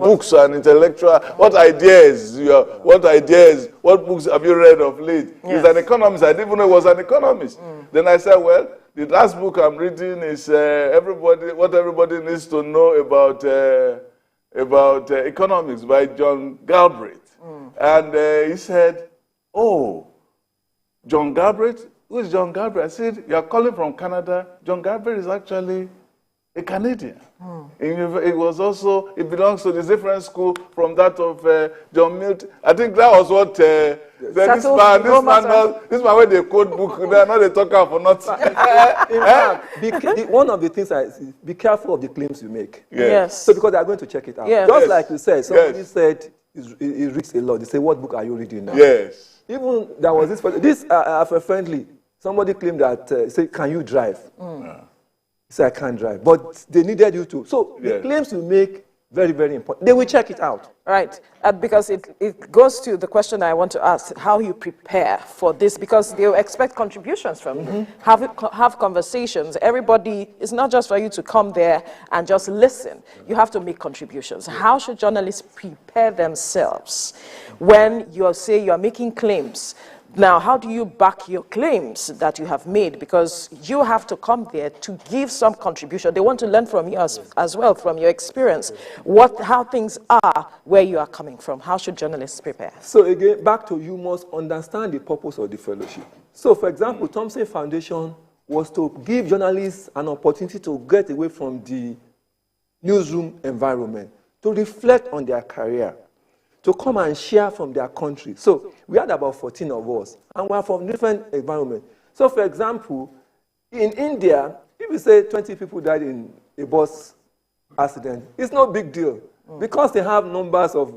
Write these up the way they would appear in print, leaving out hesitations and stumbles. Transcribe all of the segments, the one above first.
books and intellectual, what books have you read of late? He's an economist. I didn't even know he was an economist. Then I said, well, the last book I'm reading is what everybody needs to know about economics by John Galbraith. And he said, oh, John Galbraith? Who is John Galbraith? I said, you're calling from Canada. John Galbraith is actually a Canadian. It belongs to the different school from that of John Milton. I think that was what this man, when they quote book, they're not a talker for nothing. In fact, one of the things is be careful of the claims you make. Yes. So because they are going to check it out. Yes. Just like you said, somebody said he reads a lot. They say, what book are you reading now? Yes. Even there was this friendly. Somebody claimed that, say, can you drive? He said, I can't drive. But they needed you to. So the claims you make, very, very important. They will check it out. Right. Because it goes to the question I want to ask, how you prepare for this, because they will expect contributions from you. Have conversations. Everybody, it's not just for you to come there and just listen. You have to make contributions. How should journalists prepare themselves when you say you are making claims? Now, how do you back your claims that you have made? Because you have to come there to give some contribution. They want to learn from you as well, from your experience, how things are, where you are coming from. How should journalists prepare? So again, back to you must understand the purpose of the fellowship. So, for example, Thompson Foundation was to give journalists an opportunity to get away from the newsroom environment, to reflect on their career, to come and share from their country. So we had about 14 of us, and we are from different environments. So, for example, in India, if you say 20 people died in a bus accident, it's no big deal because they have numbers of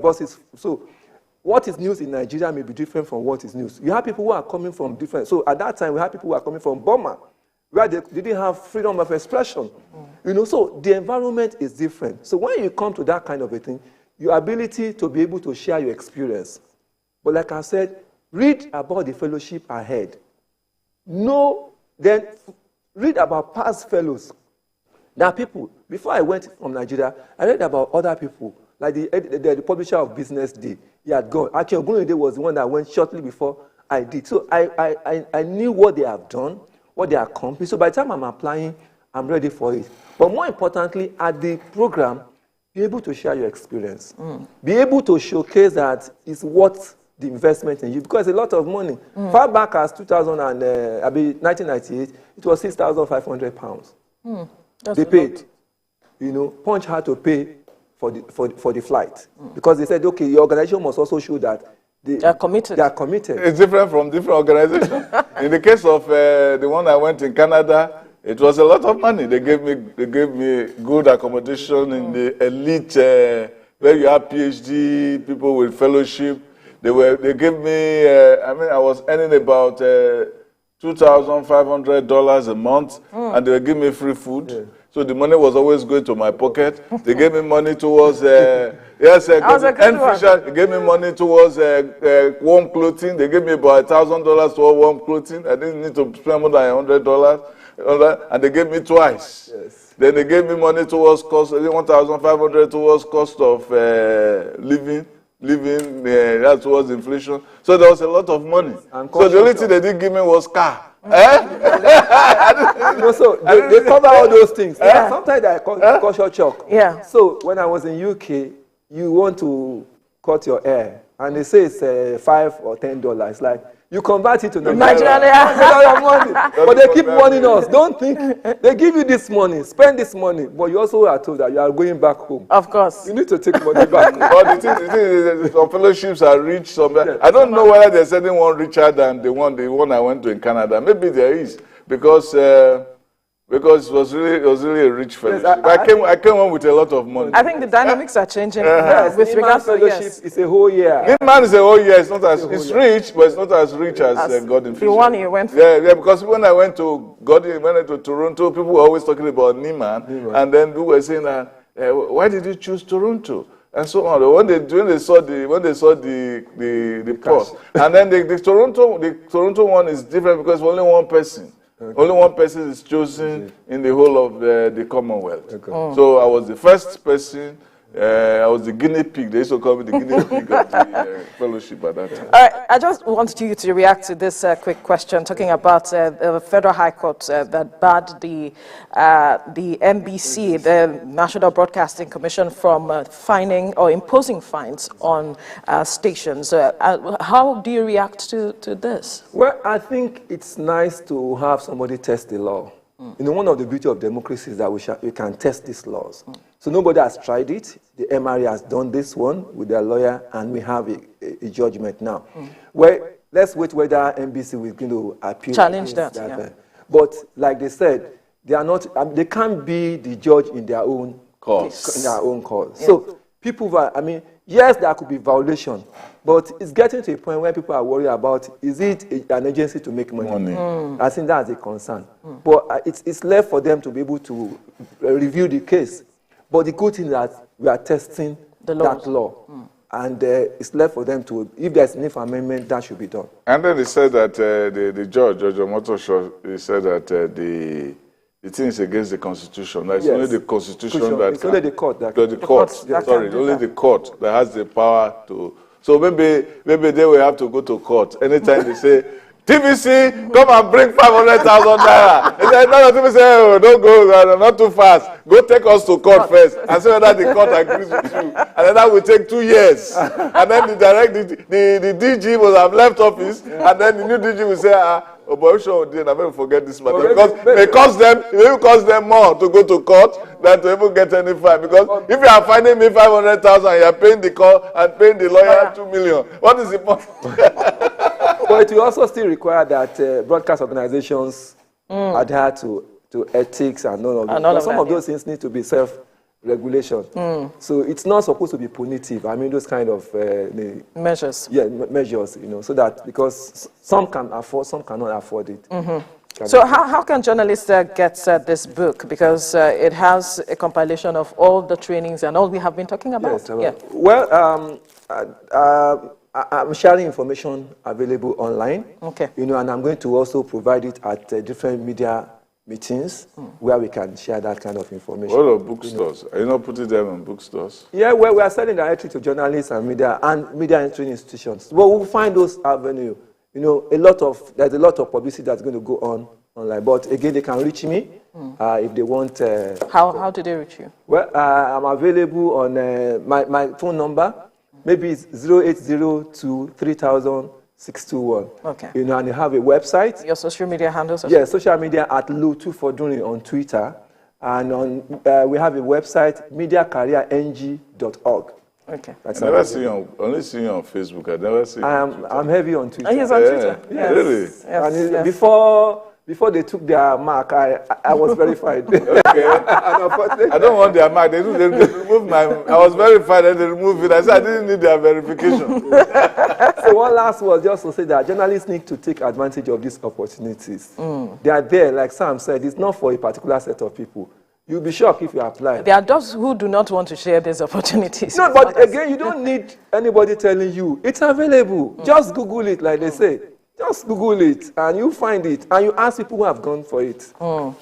buses. So what is news in Nigeria may be different from what is news. You have people who are coming from different. So at that time, we had people who are coming from Burma, where they didn't have freedom of expression. So the environment is different. So when you come to that kind of a thing, your ability to be able to share your experience. But like I said, read about the fellowship ahead. Then read about past fellows. There are people, before I went from Nigeria, I read about other people, like the publisher of Business Day. He had gone. Actually, Ogunlede was the one that went shortly before I did. So I knew what they have done, what they accomplished. So by the time I'm applying, I'm ready for it. But more importantly, at the program, be able to share your experience. Be able to showcase that it's worth the investment in you, because a lot of money. Far back as 1998, it was £6,500. They paid. Punch had to pay for the flight because they said, okay, your organization must also show that they are committed. It's different from different organizations. In the case of the one I went in Canada, it was a lot of money. They gave me good accommodation in the elite, where you have PhD people with fellowship. They gave me. I was earning about $2,500 a month, and they were giving me free food. Yeah. So the money was always going to my pocket. They gave me money towards They gave me money towards warm clothing. They gave me about $1,000 towards warm clothing. I didn't need to spend more than $100. And they gave me twice. Yes. Then they gave me money towards cost, $1,500 towards cost of living. That was inflation. So there was a lot of money. So the only thing they didn't give me was car. So they cover all those things. Yeah. Sometimes they culture shock. Yeah. So when I was in UK, you want to cut your hair, and they say it's $5 or $10. It's like, you convert it to Nigeria money. But they keep warning us. Don't think they give you this money, spend this money, but you also are told that you are going back home. Of course. You need to take money back. But the thing is, some fellowships are rich. I don't know whether there's anyone richer than the one I went to in Canada. Maybe there is, because it was really a rich fellowship. Yes, I came home with a lot of money. I think the dynamics are changing with regards to fellowship. It's a whole year. Niman is a whole year. It's not as rich, but it's not as rich as Godin Fisher. The one you went for. Yeah, because when I went to Toronto, people were always talking about Niman, and then people were saying that, why did you choose Toronto? And so on. When they saw the post, and then the Toronto one is different because only one person. Okay. Only one person is chosen in the whole of the Commonwealth. Okay. So I was the first person I was the guinea pig. They used to call me the guinea pig of the fellowship at that time. All right, I just wanted you to react to this quick question, talking about the Federal High Court that barred the NBC, the National Broadcasting Commission, from fining or imposing fines on stations. How do you react to this? Well, I think it's nice to have somebody test the law. You know, one of the beauty of democracy is that we can test these laws. So nobody has tried it. The MRA has done this one with their lawyer, and we have a judgment now. Well, let's wait whether NBC will appeal. Challenge that. Yeah. But like they said, they are not. They can't be the judge in their own cause. In their own cause. Yeah. So people, yes, there could be violation, but it's getting to a point where people are worried about, is it an agency to make money? I think that's a concern. But it's left for them to be able to review the case. But the good thing is that we are testing that law. And it's left for them to, if there's an amendment, that should be done. And then they said that the judge, Judge Omotosho, he said that the thing is against the Constitution. It's only the Constitution that it's only the court that can. The court, sorry, only the court that has the power to. So maybe they will have to go to court anytime they say, TVC, come and bring 500,000 naira. And then none of TVC say, oh, don't go, not too fast. Go take us to court first and see whether the court agrees with you. And then that will take 2 years. And then the DG will have left office, and then the new DG will say, oh, but sure, I never forget this matter. Because it will cost them more to go to court than to even get any fine. Because if you are fining me 500,000, you are paying the court and paying the lawyer 2 million. What is the point? But it will also still require that broadcast organizations adhere to ethics and all of that. Some of those things need to be self-regulation. So it's not supposed to be punitive. I mean, those kind of measures. Yeah, measures, so that, because some can afford, some cannot afford it. So how can journalists get this book? Because it has a compilation of all the trainings and all we have been talking about. Yes, well, I'm sharing information available online. Okay. And I'm going to also provide it at different media meetings where we can share that kind of information. What about bookstores? Are you not putting them in bookstores? Yeah, well, we are selling directly to journalists and media training institutions. Well, we'll find those avenues. There's a lot of publicity that's going to go on online. But again, they can reach me if they want. How do they reach you? Well, I'm available on my phone number. Maybe it's 0802-3000-621. Okay. And you have a website. Your social media handles? Yes, social media at Lu2Fordunri on Twitter. And we have a website, mediacareerng.org. Okay. I never see you only see you on Facebook. I never see you on Twitter. I'm heavy on Twitter. He's on Twitter? Yes. Really? Yes. And before they took their mark, I was verified. Okay. I don't want their mark. They removed my. I was verified and they removed it. I said I didn't need their verification. So one last was just to say that journalists need to take advantage of these opportunities. They are there, like Sam said. It's not for a particular set of people. You'll be shocked if you apply. There are those who do not want to share these opportunities. No, but again, you don't need anybody telling you. It's available. Just Google it, like they say. Just Google it, and you find it, and you ask people who have gone for it. All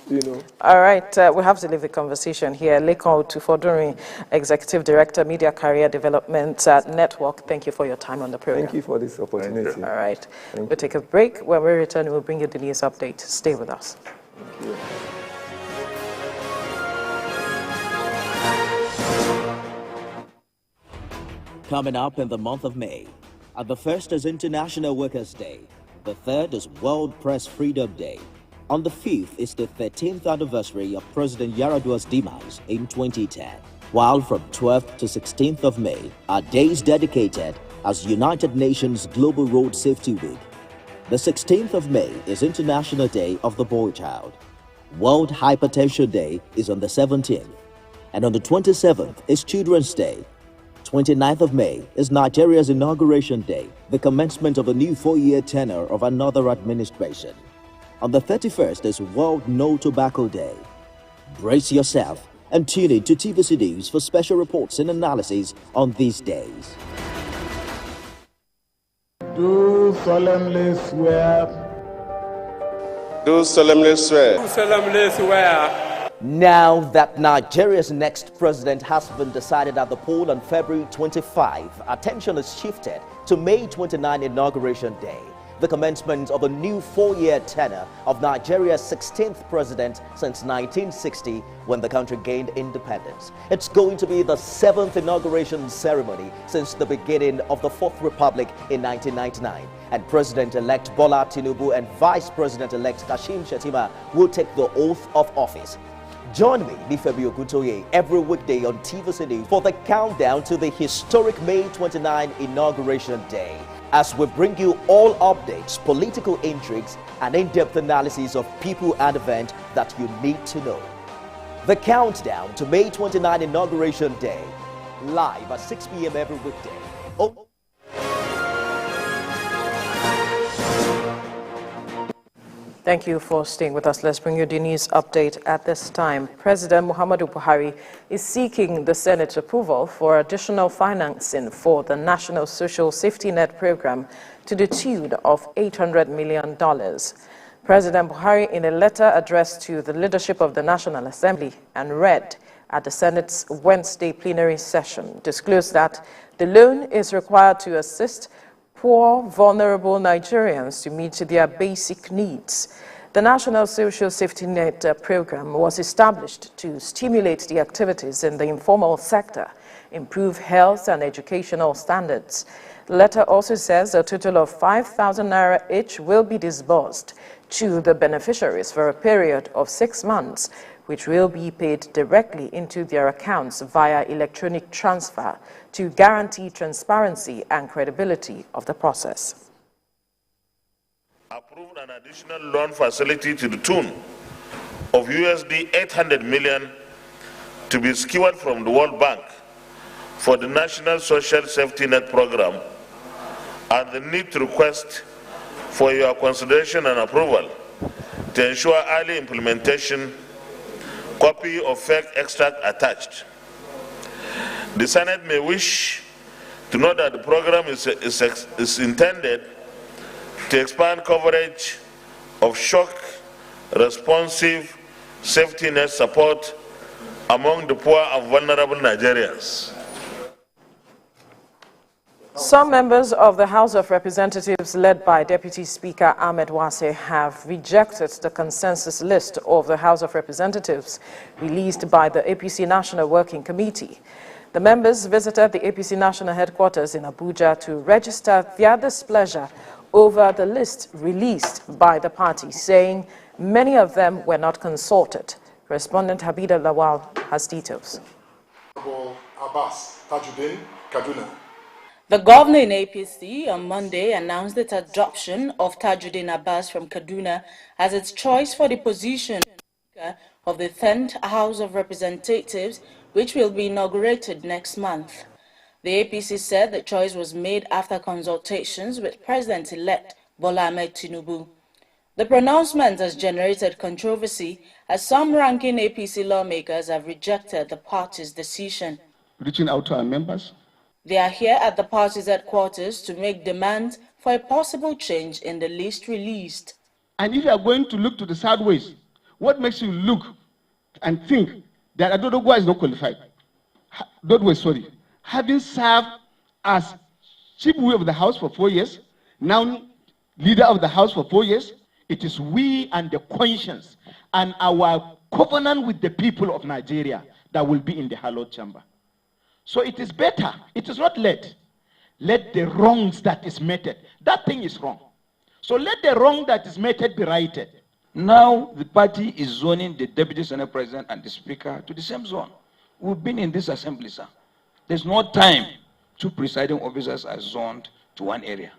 right, we have to leave the conversation here. Lekan Otufodunrin, Executive Director, Media Career Development Network. Thank you for your time on the program. Thank you for this opportunity. All right, we'll take a break. When we return, we'll bring you the news update. Stay with us. Thank you. Coming up in the month of May, the first is International Workers' Day. The third is World Press Freedom Day. On the 5th is the 13th anniversary of President Yar'Adua's demise in 2010. While from 12th to 16th of May are days dedicated as United Nations Global Road Safety Week. The 16th of May is International Day of the Boy Child. World Hypertension Day is on the 17th. And on the 27th is Children's Day. 29th of May is Nigeria's Inauguration Day, the commencement of a new 4-year tenure of another administration. On the 31st is World No Tobacco Day. Brace yourself and tune in to TVC News for special reports and analyses on these days. Do solemnly swear. Do solemnly swear. Do solemnly swear. Now that Nigeria's next president has been decided at the poll on February 25, attention is shifted to May 29 Inauguration Day, the commencement of a new 4-year tenure of Nigeria's 16th president since 1960, when the country gained independence. It's going to be the 7th inauguration ceremony since the beginning of the Fourth Republic in 1999. And President-elect Bola Tinubu and Vice President-elect Kashim Shettima will take the oath of office. Join me, Nifemi Ogutoye, every weekday on TVC News for the countdown to the historic May 29 Inauguration Day, as we bring you all updates, political intrigues, and in-depth analysis of people and events that you need to know. The countdown to May 29 Inauguration Day, live at 6 p.m. every weekday. Thank you for staying with us. Let's bring you the news update at this time. President Muhammadu Buhari is seeking the Senate's approval for additional financing for the National Social Safety Net program to the tune of $800 million. President Buhari, in a letter addressed to the leadership of the National Assembly and read at the Senate's Wednesday plenary session, disclosed that the loan is required to assist poor, vulnerable Nigerians to meet their basic needs. The National Social Safety Net program was established to stimulate the activities in the informal sector, improve health and educational standards. The letter also says a total of 5,000 naira each will be disbursed to the beneficiaries for a period of 6 months, which will be paid directly into their accounts via electronic transfer to guarantee transparency and credibility of the process. Approved an additional loan facility to the tune of USD 800 million to be secured from the World Bank for the National Social Safety Net program, and the need to request for your consideration and approval to ensure early implementation. Copy of fake extract attached. The Senate may wish to note that the program is intended to expand coverage of shock responsive safety net support among the poor and vulnerable Nigerians. Some members of the House of Representatives, led by Deputy Speaker Ahmed Wase, have rejected the consensus list of the House of Representatives released by the APC National Working Committee. The members visited the APC National Headquarters in Abuja to register their displeasure over the list released by the party, saying many of them were not consulted. Correspondent Habida Lawal has details. Abbas Tajuddin, Kaduna. The governor in APC on Monday announced the adoption of Tajuddin Abbas from Kaduna as its choice for the position of the 10th House of Representatives, which will be inaugurated next month. The APC said the choice was made after consultations with President-elect Bola Ahmed Tinubu. The pronouncement has generated controversy as some ranking APC lawmakers have rejected the party's decision. Reaching out to our members. They are here at the party's headquarters to make demands for a possible change in the list released. And if you are going to look to the sideways, what makes you look and think that Adodogwa is not qualified? Having served as chief whip of the House for 4 years, now leader of the House for 4 years, it is we and the conscience and our covenant with the people of Nigeria that will be in the hallowed chamber. So it is better, it is not let the wrongs that is meted. That thing is wrong. So let the wrong that is meted be righted. Now the party is zoning the Deputy Senate President and the Speaker to the same zone. We've been in this assembly, sir. There's no time. 2 presiding officers are zoned to one area.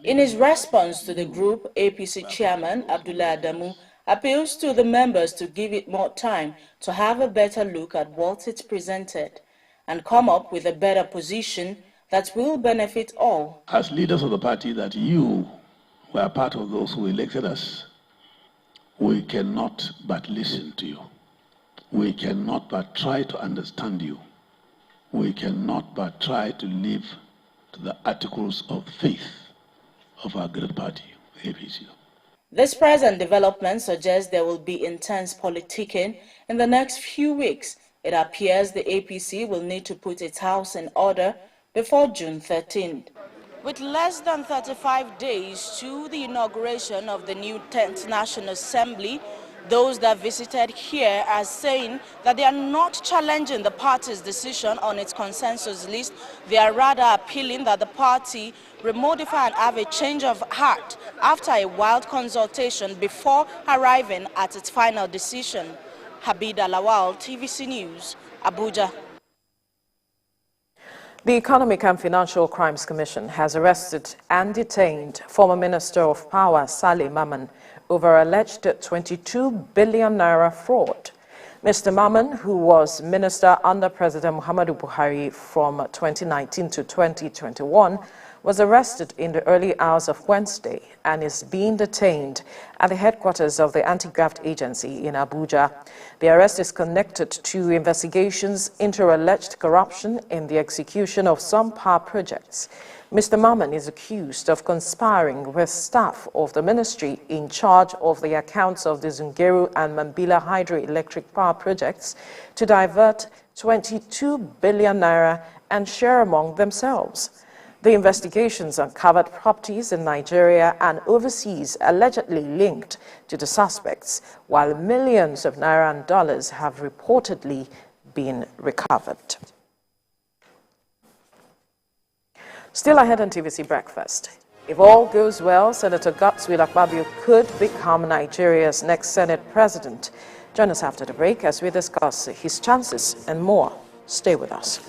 In his response to the group, APC Chairman Abdullah Adamu appeals to the members to give it more time to have a better look at what it's presented and come up with a better position that will benefit all. As leaders of the party that you were part of those who elected us, we cannot but listen to you. We cannot but try to understand you. We cannot but try to live to the articles of faith of our great party, APC. This present development suggests there will be intense politicking in the next few weeks. It appears the APC will need to put its house in order before June 13th. With less than 35 days to the inauguration of the new 10th National Assembly, those that visited here are saying that they are not challenging the party's decision on its consensus list. They are rather appealing that the party remodify and have a change of heart after a wild consultation before arriving at its final decision. Habida Lawal, TVC News, Abuja. The Economic and Financial Crimes Commission has arrested and detained former Minister of Power Saleh Maman over alleged 22 billion naira fraud. Mr. Maman, who was minister under President Muhammadu Buhari from 2019 to 2021, was arrested in the early hours of Wednesday and is being detained at the headquarters of the Anti-Graft Agency in Abuja. The arrest is connected to investigations into alleged corruption in the execution of some power projects. Mr. Maman is accused of conspiring with staff of the ministry in charge of the accounts of the Zungeru and Mambila hydroelectric power projects to divert 22 billion naira and share among themselves. The investigations uncovered properties in Nigeria and overseas allegedly linked to the suspects, while millions of naira and dollars have reportedly been recovered. Still ahead on TVC Breakfast. If all goes well, Senator Godswill Akpabio could become Nigeria's next Senate president. Join us after the break as we discuss his chances and more. Stay with us.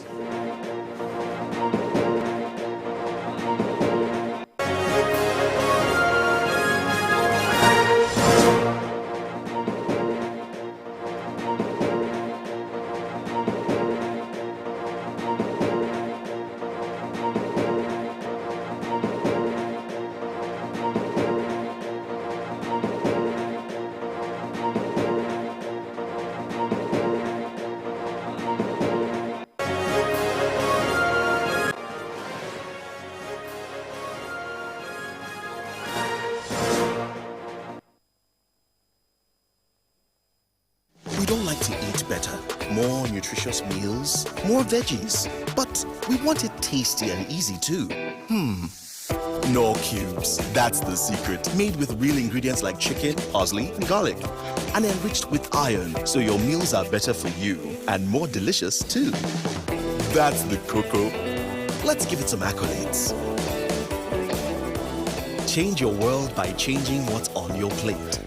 More nutritious meals, more veggies, but we want it tasty and easy too. Knorr Cubes, that's the secret. Made with real ingredients like chicken, parsley, and garlic, and enriched with iron, so your meals are better for you and more delicious too. That's the cocoa. Let's give it some accolades. Change your world by changing what's on your plate.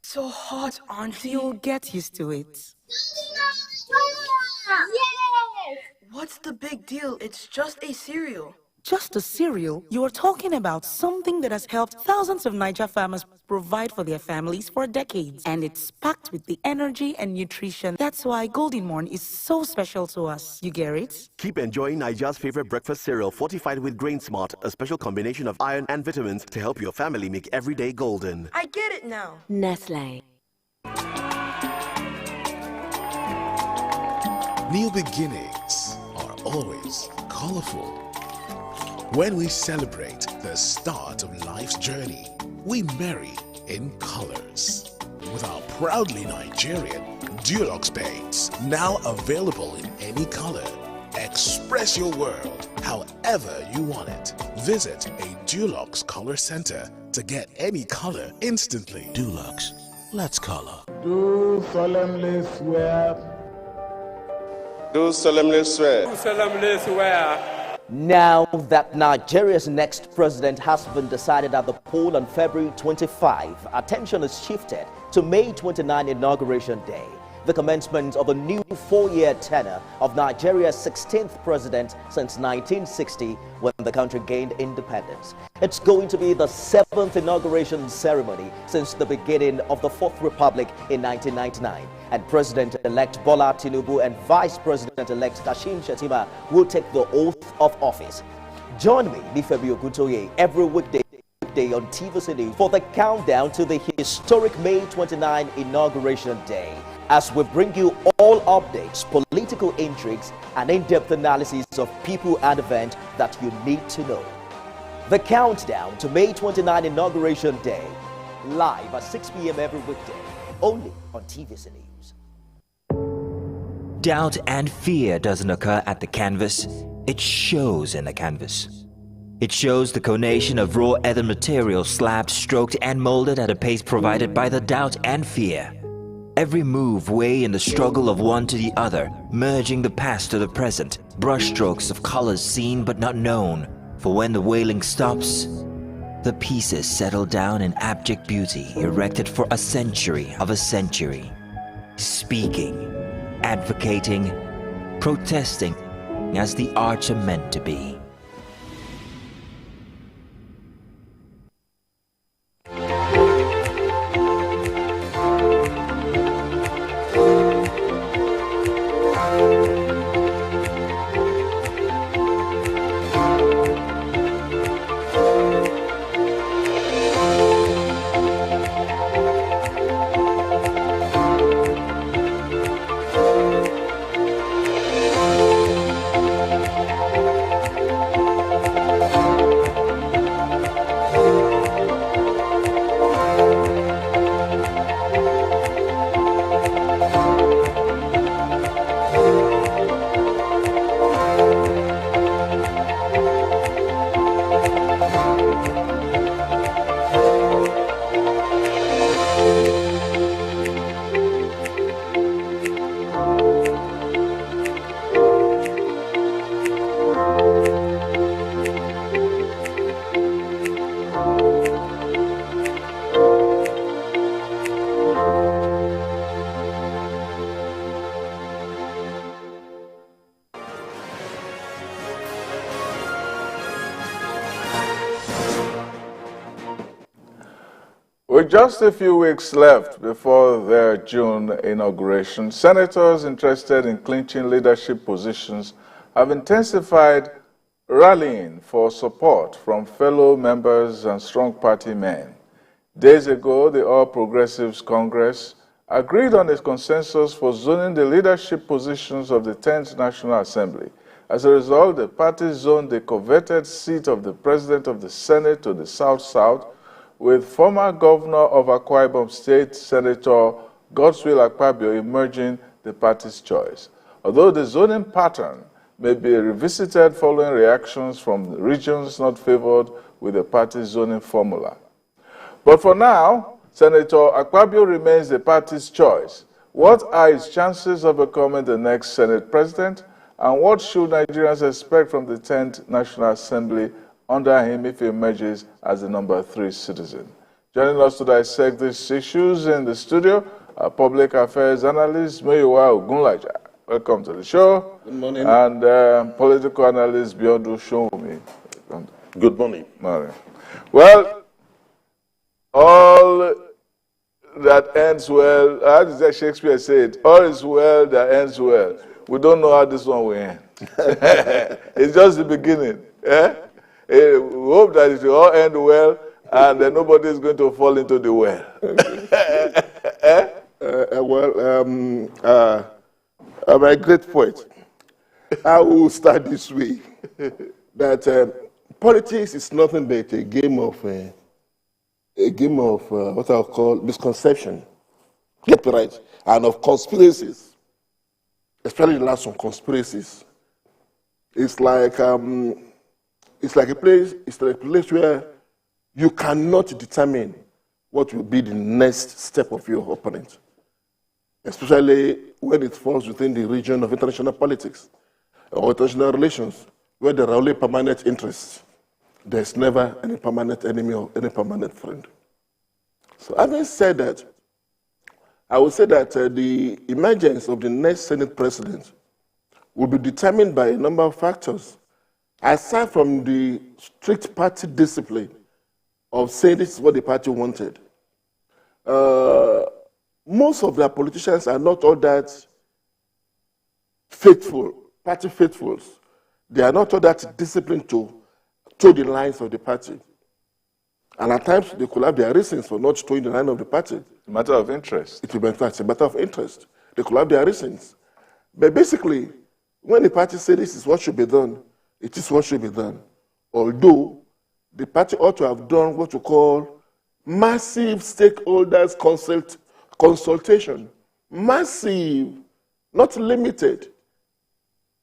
So hot, auntie. You'll get used to it. Yes! What's the big deal? It's just a cereal. Just a cereal? You are talking about something that has helped thousands of Niger farmers provide for their families for decades. And it's packed with the energy and nutrition. That's why Golden Morn is so special to us. You get it? Keep enjoying Niger's favorite breakfast cereal fortified with Grain Smart, a special combination of iron and vitamins to help your family make every day golden. I get it now. Nestle. New beginnings are always colorful. When we celebrate the start of life's journey, we marry in colors. With our proudly Nigerian Dulux paints, now available in any color. Express your world however you want it. Visit a Dulux color center to get any color instantly. Dulux, let's color. Do solemnly swear. Do solemnly swear. Do solemnly swear. Now that Nigeria's next president has been decided at the poll on February 25, attention is shifted to May 29 Inauguration Day, the commencement of a new four-year tenure of Nigeria's 16th president since 1960, when the country gained independence. It's going to be the 7th inauguration ceremony since the beginning of the Fourth Republic in 1999. And President-elect Bola Tinubu and Vice President-elect Kashim Shettima will take the oath of office. Join me, Nifemi Ogutoye, every weekday on TVC News for the countdown to the historic May 29 Inauguration Day, as we bring you all updates, political intrigues, and in-depth analysis of people and events that you need to know. The countdown to May 29 Inauguration Day, live at 6 p.m. every weekday, only on TVC News. Doubt and fear doesn't occur at the canvas, it shows in the canvas. It shows the conation of raw earthen material slabbed, stroked and molded at a pace provided by the doubt and fear. Every move weigh in the struggle of one to the other, merging the past to the present, brushstrokes of colors seen but not known. For when the wailing stops, the pieces settle down in abject beauty erected for a century of a century. Speaking, advocating, protesting as the arts are meant to be. With just a few weeks left before their June inauguration, senators interested in clinching leadership positions have intensified rallying for support from fellow members and strong party men. Days ago, the All Progressives Congress agreed on a consensus for zoning the leadership positions of the 10th National Assembly. As a result, the party zoned the coveted seat of the President of the Senate to the South-South, with former governor of Akpabio State, Senator Godswill Akpabio, emerging the party's choice. Although the zoning pattern may be revisited following reactions from the regions not favored with the party's zoning formula. But for now, Senator Akpabio remains the party's choice. What are his chances of becoming the next Senate president? And what should Nigerians expect from the 10th National Assembly under him if he emerges as the number 3 citizen? Joining us to dissect these issues in the studio, our public affairs analyst, Muyiwa Ogunlaja. Welcome to the show. Good morning. And political analyst, Biodu Shomi. Good morning. Morning. Well, all that ends well, how does Shakespeare say it? All is well that ends well. We don't know how this one will end. It's just the beginning. Eh? We hope that it will all end well and nobody is going to fall into the well. I'm a great poet. I will start this way, that politics is nothing but a game of what I'll call misconception, get right, and of conspiracies, especially the last one, conspiracies. It's like a place where you cannot determine what will be the next step of your opponent, especially when it falls within the region of international politics or international relations, where there are only permanent interests. There's never any permanent enemy or any permanent friend. So having said that, I would say that the emergence of the next Senate president will be determined by a number of factors. Aside from the strict party discipline of saying this is what the party wanted, most of the politicians are not all that faithful, party faithfuls. They are not all that disciplined to toe the lines of the party. And at times, they could have their reasons for not toeing the line of the party. It's a matter of interest. It will be a matter of interest. They could have their reasons. But basically, when the party says this is what should be done, it is what should be done. Although the party ought to have done what you call massive stakeholders consultation. Massive, not limited.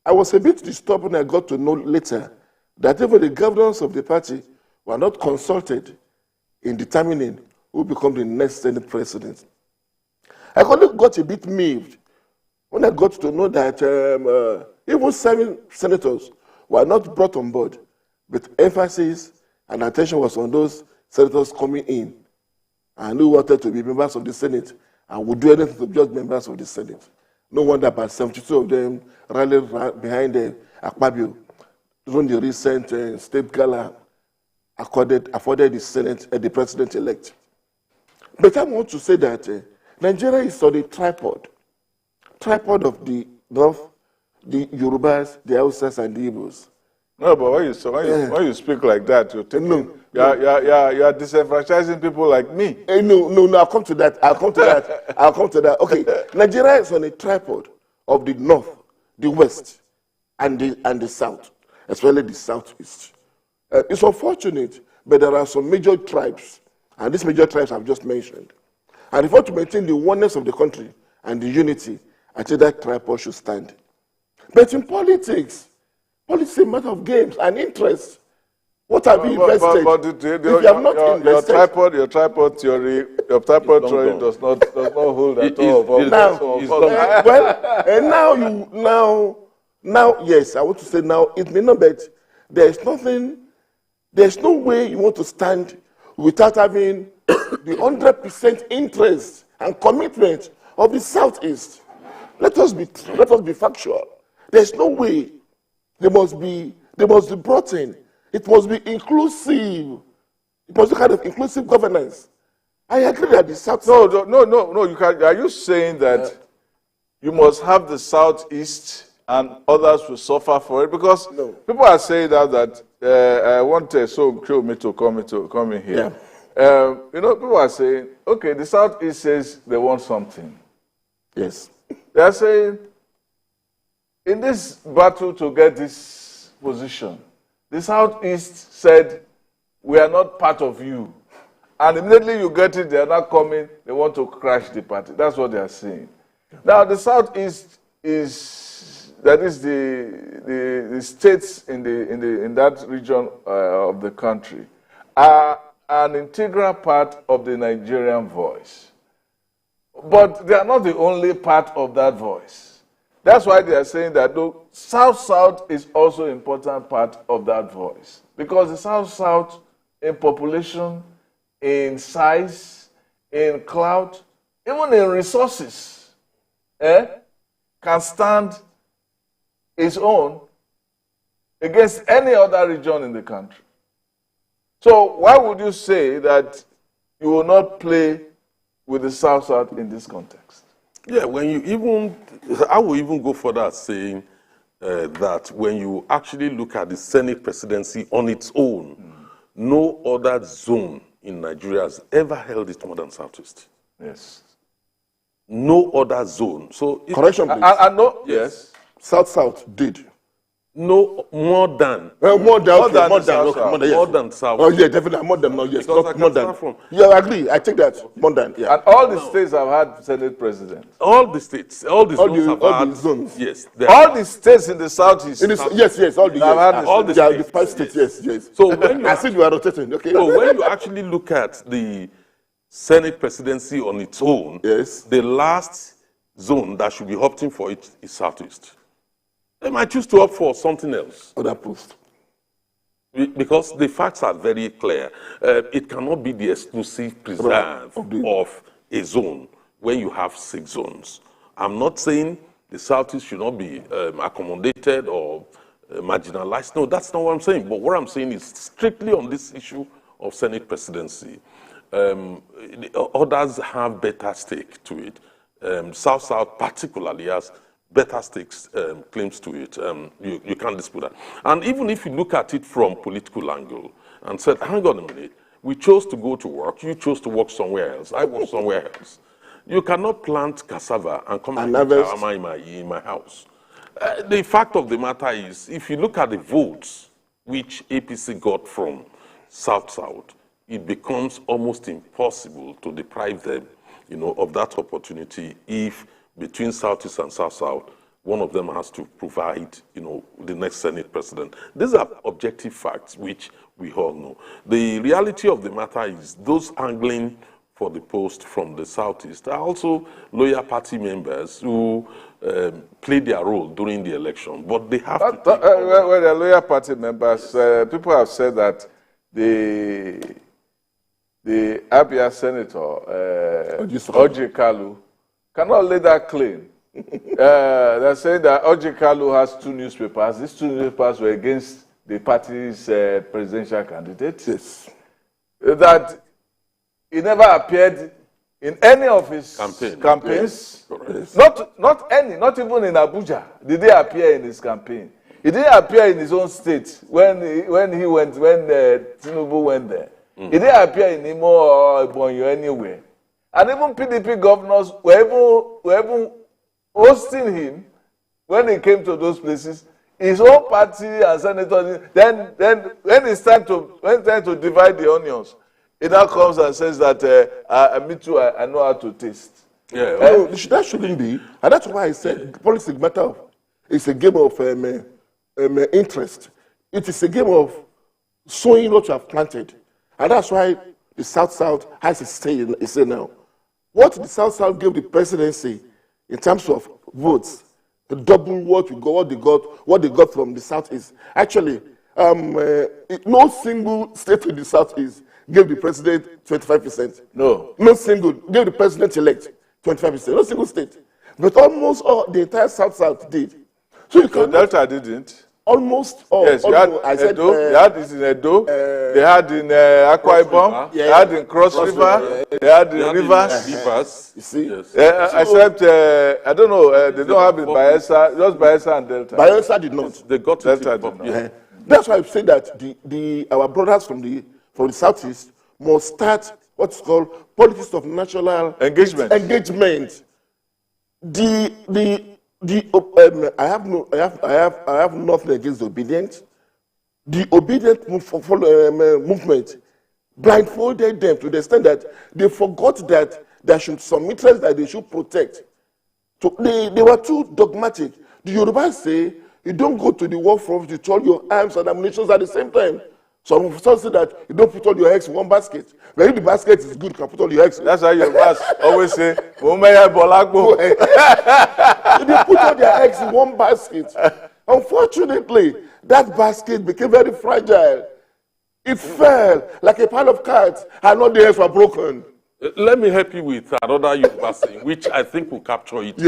I was a bit disturbed when I got to know later that even the governors of the party were not consulted in determining who become the next Senate president. I got a bit miffed when I got to know that even 7 senators were not brought on board, but emphasis and attention was on those senators coming in and who wanted to be members of the Senate and would do anything to be just members of the Senate. No wonder about 72 of them rallied behind Akpabio during the recent state gala afforded the Senate the president-elect. But I want to say that Nigeria is on a tripod of the North, the Yorubas, the Hausas, and the Igbos. No, but when you speak like that, you're you're disenfranchising people like me. No, I'll come to that. I'll come to that. Okay, Nigeria is on a tripod of the North, the West, and the South, especially the Southeast. It's unfortunate, but there are some major tribes, and these major tribes I've just mentioned. And if we want to maintain the oneness of the country and the unity, I think that tripod should stand. But in politics is a matter of games and interest. What have you invested? If you have not invested, your tripod theory does not hold at all. Now, yes, I want to say now, it may not, but there's no way you want to stand without having the 100% interest and commitment of the Southeast. Let us be factual. There's no way. They must be brought in. It must be inclusive. It must be kind of inclusive governance. I agree that the South. No. You can. Are you saying that you must have the Southeast and others will suffer for it? Because people are saying that I want me to come in here. Yeah. People are saying, okay, the Southeast says they want something. Yes. They are saying, in this battle to get this position, the Southeast said, we are not part of you. And immediately you get it, they are not coming, they want to crash the party. That's what they are saying. Now, the Southeast that is the states in that region of the country are an integral part of the Nigerian voice. But they are not the only part of that voice. That's why they are saying that the South-South is also an important part of that voice. Because the South-South in population, in size, in clout, even in resources, can stand its own against any other region in the country. So why would you say that you will not play with the South-South in this context? Yeah, I will even go further saying that when you actually look at the Senate presidency on its own, no other zone in Nigeria has ever held it more than Southeast. Yes. No other zone. So correction, please. Yes. South did. No, more than. More than South. Oh, yeah, definitely. More than, no, yes. Not more than. Yeah, I agree. I take that. More than, yeah. And all the states have had Senate presidents. All the states. All the zones. Yes. All the states in the Southeast. Yes. All the 5 states, yes. So when I see you are rotating, okay. So when you actually look at the Senate presidency on its own, yes, the last zone that should be opting for it is Southeast. They might choose to opt for something else. Other post. Because the facts are very clear. It cannot be the exclusive preserve of a zone when you have 6 zones. I'm not saying the Southeast should not be accommodated or marginalized. No, that's not what I'm saying. But what I'm saying is strictly on this issue of Senate presidency. Others have better stake to it. South-South particularly has better stakes claims to it. You can't dispute that. And even if you look at it from political angle and said, hang on a minute, we chose to go to work, you chose to work somewhere else, I work somewhere else. You cannot plant cassava and come and in my house. The fact of the matter is, if you look at the votes which APC got from South-South, it becomes almost impossible to deprive them, of that opportunity if between Southeast and South-South, one of them has to provide, the next Senate president. These are objective facts which we all know. The reality of the matter is those angling for the post from the Southeast are also loyal party members who played their role during the election, but they have to take well, the loyal party members, people have said that the Abia Senator, Oji Kalu, cannot lay that claim. They're saying that Oji Kalu has 2 newspapers. These 2 newspapers were against the party's presidential candidate. Yes. That he never appeared in any of his campaigns. Yes. Not any, not even in Abuja did he appear in his campaign. He didn't appear in his own state when Tinubu went there. He didn't appear in Imo or Ebonyi anywhere. And even PDP governors were even hosting him when he came to those places. His own party and senators. Then when it's time to divide the onions, he now comes and says that me too, I know how to taste. Yeah, that shouldn't be, and that's why I said politics matter. It's a game of interest. It is a game of sowing what you have planted, and that's why the South-South has a say now. What the South-South gave the presidency in terms of votes, the double what they got from the Southeast. Actually, no single state in the Southeast gave the president 25%. No single gave the president-elect 25%. No single state, but almost all the entire South did. So Delta didn't. Almost all. Yes, you had Edo. They had this in Edo. They had in Akwa Ibom. They had in Cross River. They had in Rivers. You see, except I don't know. They don't have it Bayelsa. Just Bayelsa and Delta. Bayelsa did not. They got Delta did not. That's why I say that our brothers from the Southeast must start what's called politics of national engagement. I have nothing against the obedient. The obedient movement blindfolded them to the extent that they forgot that there should some interests that they should protect. So they were too dogmatic. The Yorubas say you don't go to the war front with all your arms and ammunition at the same time. Some say that you don't put all your eggs in one basket. But if the basket is good, you can put all your eggs. That's how Yorubas always say, they put all their eggs in one basket. Unfortunately, that basket became very fragile. It fell like a pile of cards, and all the eggs were broken. Let me help you with another Yoruba saying, which I think will capture it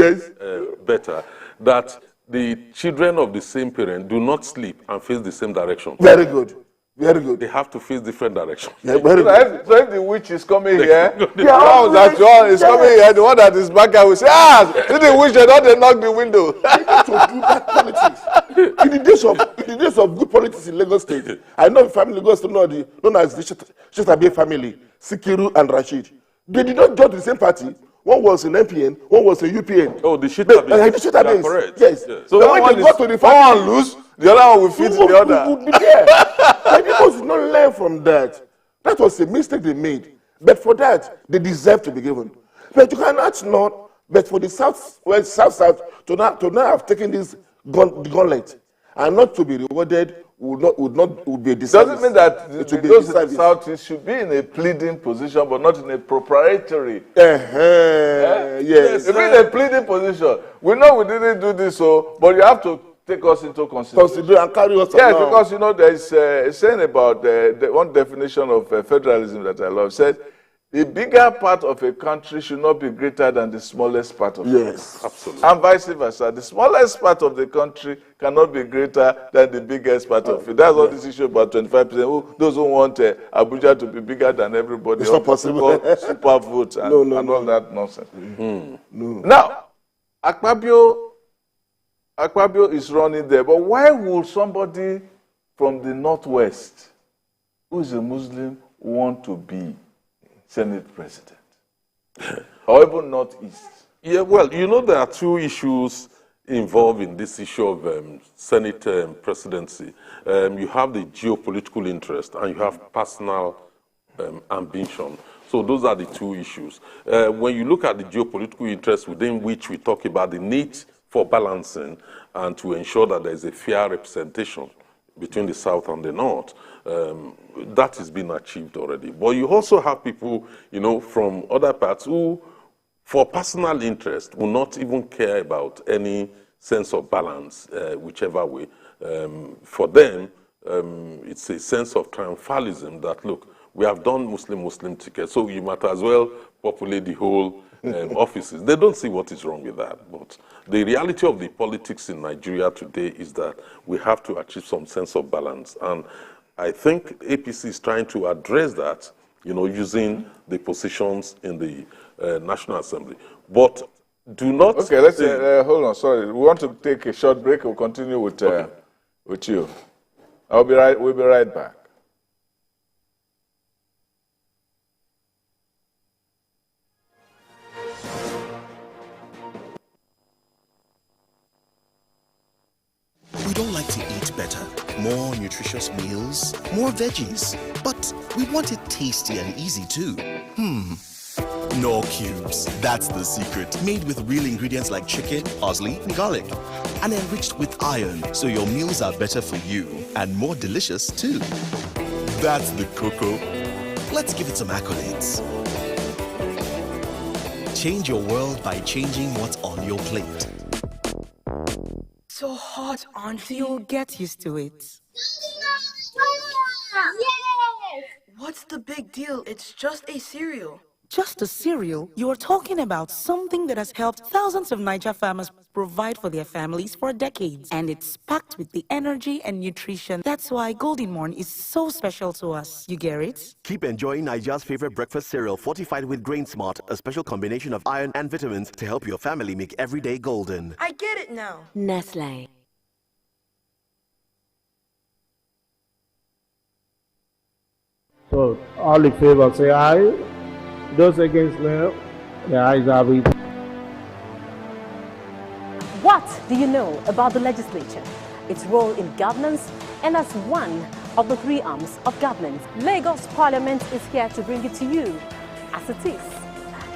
better. That the children of the same parent do not sleep and face the same direction. Very good. Very good. They have to face different directions. Yeah, very good. So if the witch is coming here, the house that John is coming here, the one that is back here will say, see the witch, they don't knock the window. They need to do that politics. In the days of good politics in Lagos State, I know the family Lagos State known as the Shetabe family, Sikiru and Rashid. They did not join the same party. One was an MPN, one was a UPN. Oh, the Shetabe. Correct. Yes. So when they got to the one lose, the other one will fit the other. Would be there. The people did not learn from that. That was a mistake they made. But for that, they deserve to be given. But you cannot not. But for the South to now have taken this gauntlet and not to be rewarded would be a disservice. Doesn't mean that those in the Southeast should be in a pleading position, but not in a proprietary. Yes. If in a pleading position, we know we didn't do this, but you have to take us into consideration and carry us along. Because there is a saying about the one definition of federalism that I love. Said the bigger part of a country should not be greater than the smallest part of it. Yes, absolutely. And vice versa. The smallest part of the country cannot be greater than the biggest part of it. That's all this issue about 25%. Those who want Abuja to be bigger than everybody. It's not possible. Super votes and all that nonsense. No. Now, Akpabio is running there, but why would somebody from the Northwest, who is a Muslim, want to be Senate President? Or even Northeast? Yeah, well, there are two issues involved in this issue of Senate presidency. You have the geopolitical interest and you have personal ambition. So those are the two issues. When you look at the geopolitical interest within which we talk about the need for balancing and to ensure that there is a fair representation between the South and the North, that has been achieved already. But you also have people, you know, from other parts who, for personal interest, will not even care about any sense of balance, whichever way. For them, it's a sense of triumphalism that, look, we have done Muslim ticket, so you might as well populate the whole offices. They don't see what is wrong with that. But the reality of the politics in Nigeria today is that we have to achieve some sense of balance. And I think APC is trying to address that, you know, using the positions in the National Assembly. But do not... Okay, let's hold on, sorry. We want to take a short break. We'll continue with, with you. We'll be right back. We don't like to eat better, more nutritious meals, more veggies, but we want it tasty and easy too. Knorr cubes, that's the secret. Made with real ingredients like chicken, parsley, and garlic. And enriched with iron, so your meals are better for you and more delicious too. That's the cocoa. Let's give it some accolades. Change your world by changing what's on your plate. So hot, Auntie. You'll get used to it. Yes! What's the big deal? It's just a cereal. Just a cereal? You are talking about something that has helped thousands of Niger farmers provide for their families for decades. And it's packed with the energy and nutrition. That's why Golden Morn is so special to us. You get it? Keep enjoying Niger's favorite breakfast cereal fortified with Grain Smart, a special combination of iron and vitamins to help your family make every day golden. I get it now. Nestle. So, all in favor say aye. Those against no, the ayes have it. What do you know about the legislature, its role in governance, and as one of the three arms of government? Lagos Parliament is here to bring it to you, as it is.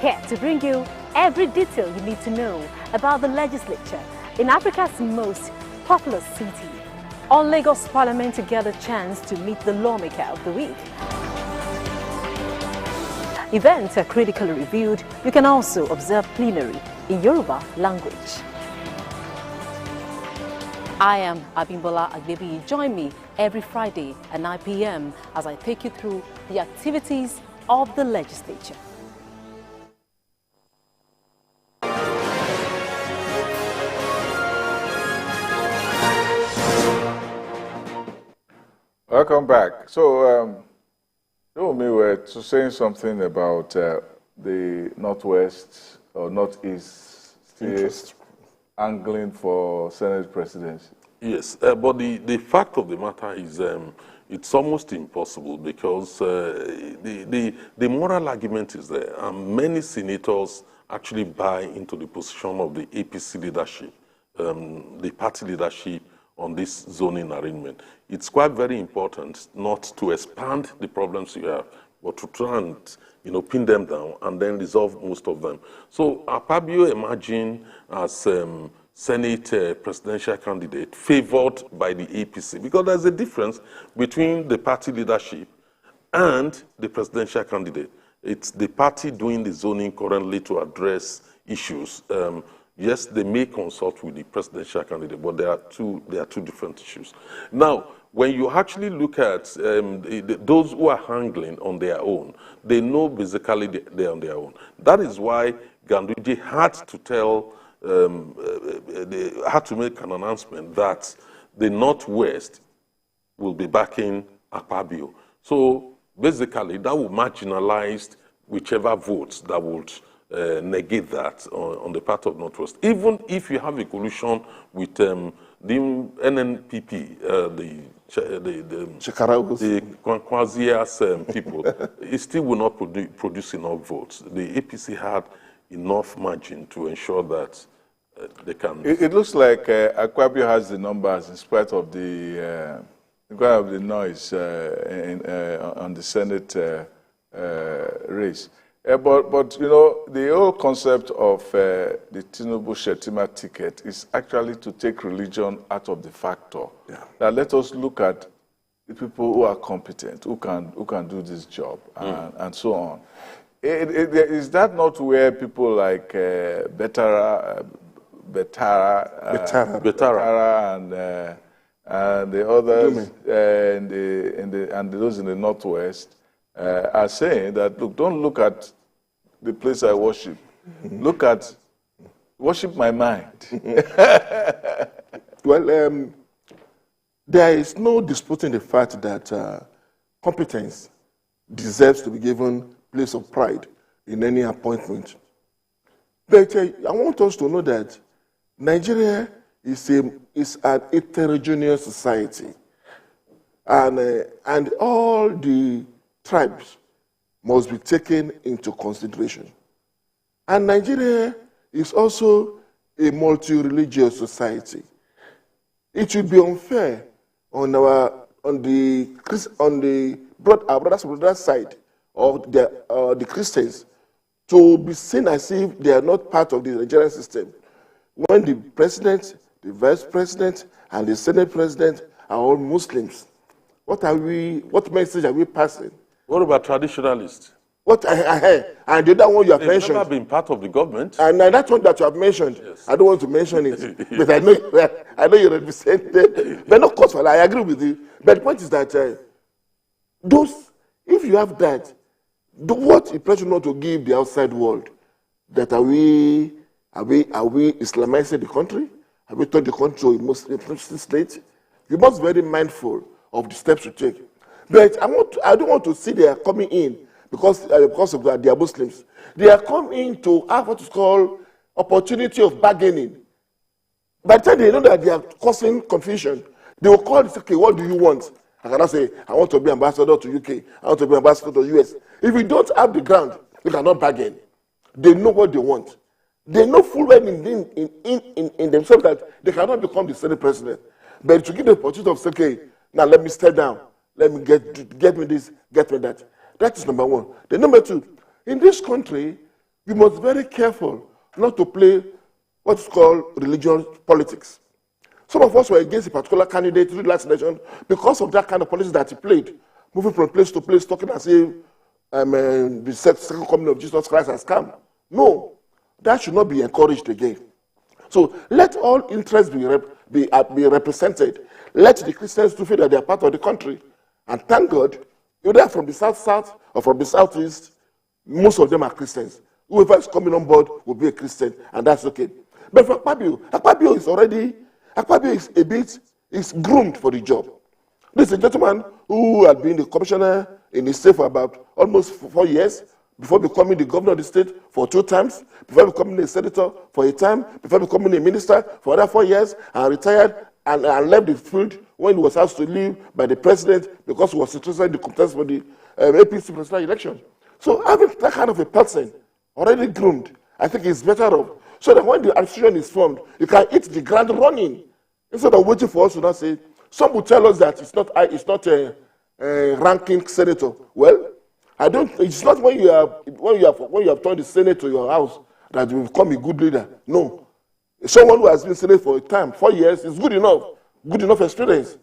Here to bring you every detail you need to know about the legislature in Africa's most populous city. On Lagos Parliament, you get a chance to meet the lawmaker of the week. Events are critically reviewed. You can also observe plenary in Yoruba language. I am Abimbola Agbebi. Join me every Friday at 9 p.m. as I take you through the activities of the legislature. Welcome back. So, we were saying something about the Northwest or Northeast states angling for Senate presidency. Yes, but the fact of the matter is it's almost impossible because the moral argument is there, and many senators actually buy into the position of the APC leadership, the party leadership on this zoning arrangement. It's quite very important not to expand the problems you have, but to try and, you know, pin them down and then resolve most of them. So Akpabio emerging as Senate presidential candidate favored by the APC, because there's a difference between the party leadership and the presidential candidate. It's the party doing the zoning currently to address issues. Yes, they may consult with the presidential candidate, but there are two different issues. Now, when you actually look at those who are handling on their own, they know basically they're on their own. That is why Ganduje had to tell, they had to make an announcement that the Northwest will be backing Akpabio. So basically, that will marginalize whichever votes that would negate that on the part of Northwest. Even if you have a coalition with the NNPP, the Kwankwazia's people, it still will not produce enough votes. The APC had enough margin to ensure that they can. It looks like Akpabio has the numbers in spite of the noise on the Senate race. But you know, the whole concept of the Tinubu-Shettima ticket is actually to take religion out of the factor. Yeah. Now let us look at the people who are competent, who can do this job, and so on. Is that not where people like Betara and the others and those in the Northwest are saying that, look, don't look at the place I worship. Worship my mind. Well, there is no disputing the fact that competence deserves to be given place of pride in any appointment. But I want us to know that Nigeria is an heterogeneous society, and all the tribes must be taken into consideration. And Nigeria is also a multi-religious society. It would be unfair on our brothers side of the Christians to be seen as if they are not part of the Nigerian system, when the president, the vice president, and the senate president are all Muslims. What message are we passing? What about traditionalists? And the other one you have mentioned. They've never been part of the government. And that one that you have mentioned, yes. I don't want to mention it, but I know you represent them. But of course, I agree with you. But the point is that if you have that, what impression not to give the outside world? That are we Islamizing the country? Have we turned the country to a Muslim state? You must be very mindful of the steps you take. But I don't want to see they are coming in because of that they are Muslims. They are coming to have what is called opportunity of bargaining. By the time they know that they are causing confusion, they will call and say, okay, what do you want? I cannot say, I want to be ambassador to UK, I want to be ambassador to US. If you don't have the ground, you cannot bargain. They know what they want. They know full well in themselves that they cannot become the Senate president. But to give the opportunity of saying, okay, now let me step down, let me get me this, get me that. That is number one. The number two, in this country, we must be very careful not to play what is called religious politics. Some of us were against a particular candidate in the last election because of that kind of politics that he played, moving from place to place, talking as if the second coming of Jesus Christ has come. No, that should not be encouraged again. So let all interests be represented. Let the Christians to feel that they are part of the country. And thank God, either from the south or from the southeast, most of them are Christians. Whoever is coming on board will be a Christian, and that's okay. But for Akpabio is groomed for the job. This is a gentleman who had been the commissioner in the state for about almost 4 years, before becoming the governor of the state for 2 times, before becoming a senator for a time, before becoming a minister for another 4 years, and retired and left the field when he was asked to leave by the president because he was interested in the contest for the APC presidential election. So having that kind of a person already groomed, I think is better off. So that when the administration is formed, you can hit the ground running instead of waiting for us to not say. Some will tell us that it's not a ranking senator. Well, it's not when you have turned the Senate to your house that you become a good leader. No. Someone who has been Senate for a time, 4 years, is good enough experience.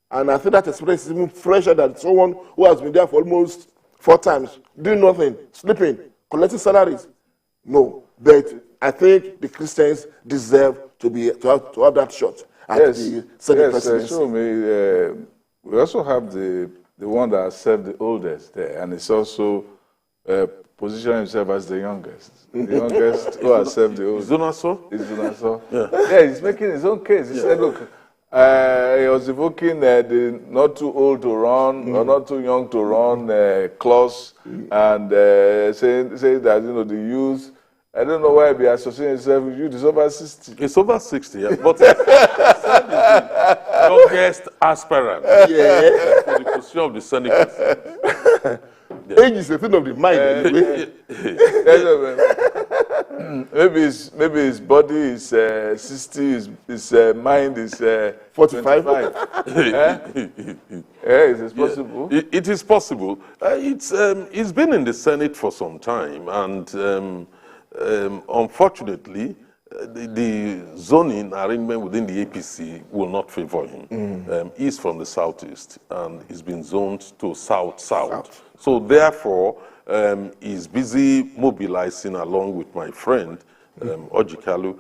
And I think that experience is even fresher than someone who has been there for almost 4 times, doing nothing, sleeping, collecting salaries. No. But I think the Christians deserve to have that shot at the Senate presidency. Show me. We also have the one that has served the oldest there, and it's also positioning himself as the youngest. The youngest who has served the oldest. Is Zunaso? Yeah, he's making his own case. He said, look, he was evoking the not too old to run or not too young to run clause, and saying that the youth. I don't know why he be associating himself with you. It's over 60. It's over 60, yeah. But youngest aspirant for the position of the Senate. Age is a thing of the mind, anyway. maybe his body is 60, his mind is 45. Is it possible? Yeah, it is possible. It's been in the Senate for some time, and unfortunately, the zoning arrangement within the APC will not favor him. He's from the southeast, and he's been zoned to south-south. So therefore, he's busy mobilizing along with my friend, Ojikalu,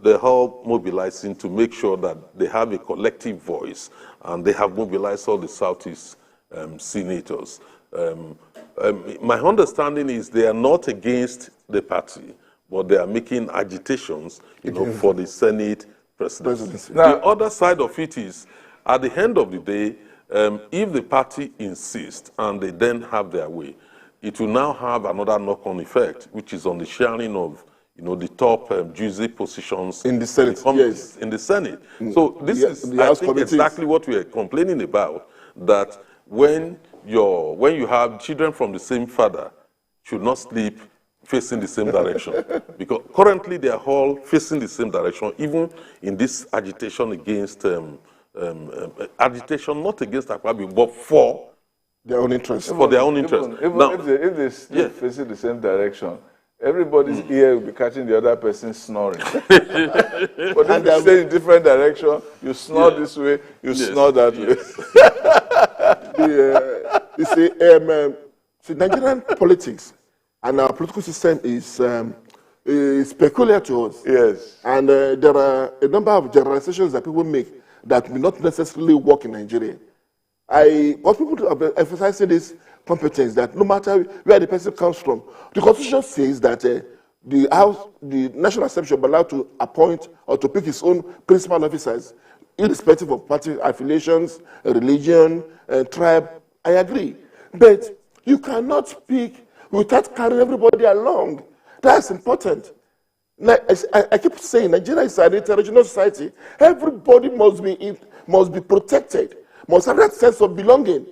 they're all mobilizing to make sure that they have a collective voice, and they have mobilized all the Southeast senators. My understanding is they are not against the party, but they are making agitations, for the Senate presidency. The other side of it is, at the end of the day, if the party insists and they then have their way, it will now have another knock-on effect, which is on the sharing of the top juicy positions in the Senate. In the Senate. So this is, I think, exactly what we are complaining about, that when you have children from the same father, should not sleep facing the same direction. Because currently they are all facing the same direction, even in this agitation against, agitation not against Akpabio, but for their own interests. For their own interests. Now, if they sleep facing the same direction, everybody's ear will be catching the other person snoring. But if you stay in different direction, you snore this way, you snore that way. You see, Nigerian politics and our political system is peculiar to us. Yes. And there are a number of generalizations that people make that will not necessarily work in Nigeria. Want people to emphasize this competence, that no matter where the person comes from, the Constitution says that the National Assembly should be allowed to appoint or to pick its own principal officers, irrespective of party affiliations, religion, tribe. I agree. But you cannot speak without carrying everybody along. That's important. I keep saying Nigeria is an interregional society. Everybody must be protected, must have that sense of belonging.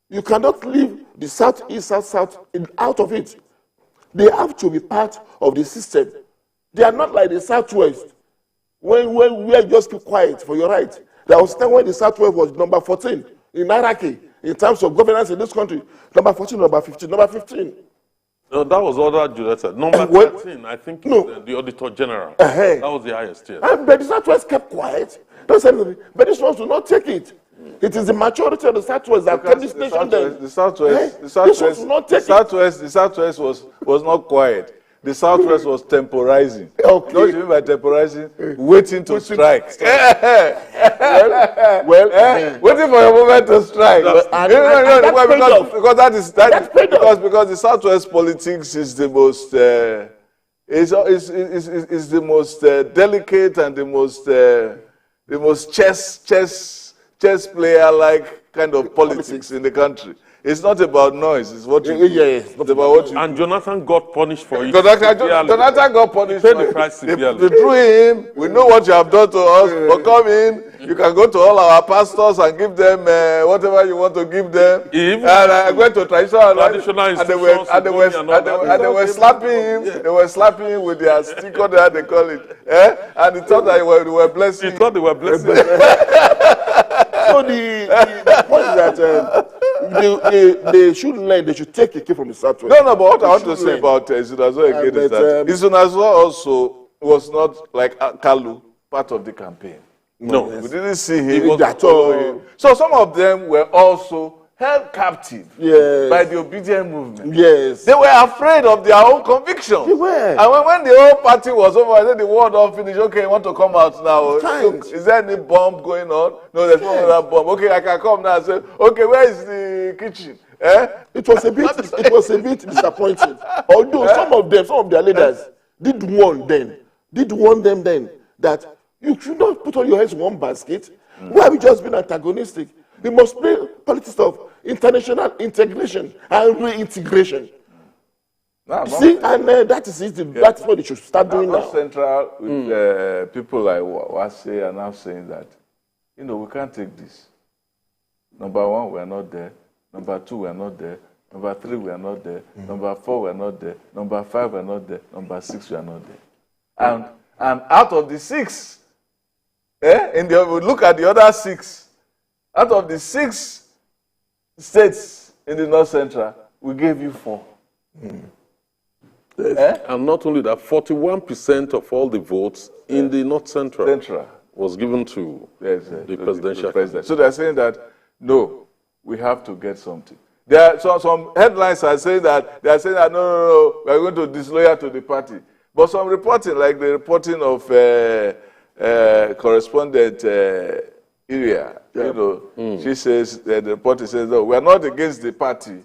You cannot leave the Southeast, South out of it. They have to be part of the system. They are not like the Southwest, when we just keep quiet for your right. There was a time when the Southwest was number 14 in hierarchy in terms of governance in this country. Number 14, number 15, number 15. No, that was ordered Julieta. Number 13, I think, is the Auditor General. That was the highest tier. But the Southwest kept quiet. Don't say anything. But this ones do not take it. It is the maturity of the Southwest that kept this nation there. The Southwest was not quiet. The Southwest was temporizing. Okay. What do you mean by temporizing? Waiting to strike. Waiting for a moment to strike. Because the Southwest politics is the most is the most delicate and the most chess player-like kind of politics in the country. It's not about noise. It's what you do. It's about what you and Jonathan got punished for it. Jonathan got punished for it. They threw him. We know what you have done to us. But come in. You can go to all our pastors and give them whatever you want to give them. And I went to traditional and they were slapping him. They were slapping him with their sticker there, they call it. And he thought that they were blessing. He thought they were blessing. So the point that they should learn, they should take a key from the Southwest. No, but what I want to say about Izunazo again is that Izunazo also was not like Kalu, part of the campaign. No, we didn't see him at all. So some of them were also held captive by the obedient movement. Yes. They were afraid of their own convictions. They were. And when the whole party was over, then the war all finished. Okay, you want to come out now? Look, is there any bomb going on? No, there's no other bomb. Okay, I can come now and say, okay, where is the kitchen? It was a bit disappointing. Although some of their leaders did warn them then that you should not put all your eggs in one basket. Why have we just been antagonistic? We must play politics of international integration and reintegration. See, and that is it. That's what they should start doing now. Central with people like Wase are now saying that, we can't take this. Number one, we are not there. Number two, we are not there. Number 3, we are not there. Number 4, we are not there. Number 5, we are not there. Number 6, we are not there. And out of the 6, we look at the other 6. Out of the 6 states in the North Central, we gave you 4. Yes. And not only that, 41% of all the votes in the North Central was given to the presidential president. So they're saying that, no, we have to get something. There are some headlines are saying that, no, we are going to disloyal to the party. But some reporting, like the reporting of correspondent Iria, she says, the reporter says, no, we are not against the party,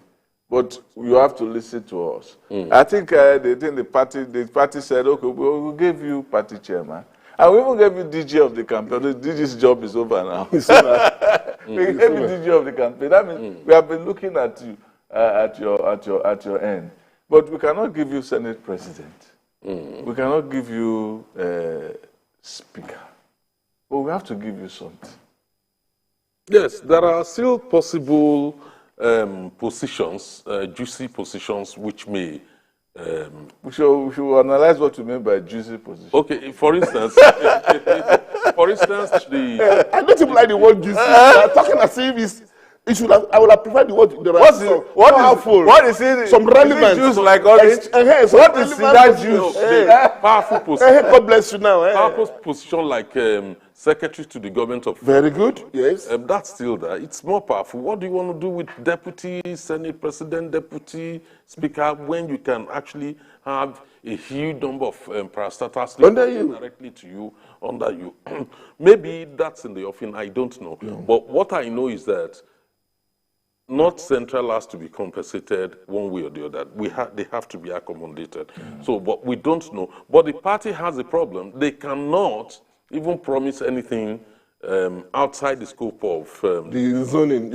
but you have to listen to us. I think the party said, okay, we'll give you party chairman. And we even gave you DG of the campaign. The DG's job is over now. We gave you DG of the campaign. That means we have been looking at you at your end. But we cannot give you Senate president. We cannot give you speaker. But we have to give you something. Yes, there are still possible positions, juicy positions, which may... we should analyze what you mean by juicy position. Okay, for instance, I don't even like the word juicy. Talking as if I would have preferred the word. What is it? Some relevant. Juice like orange. What is that juice? Powerful position. God bless you now. Powerful position like secretary to the government of. Very good. Yes. That's still there. It's more powerful. What do you want to do with deputy, senate president, deputy speaker, when you can actually have a huge number of parastatals under you, directly to you, under you? Maybe that's in the offing. I don't know. But what I know is that North Central has to be compensated one way or the other. They have to be accommodated. So, but we don't know. But the party has a problem. They cannot even promise anything outside the scope of the zoning,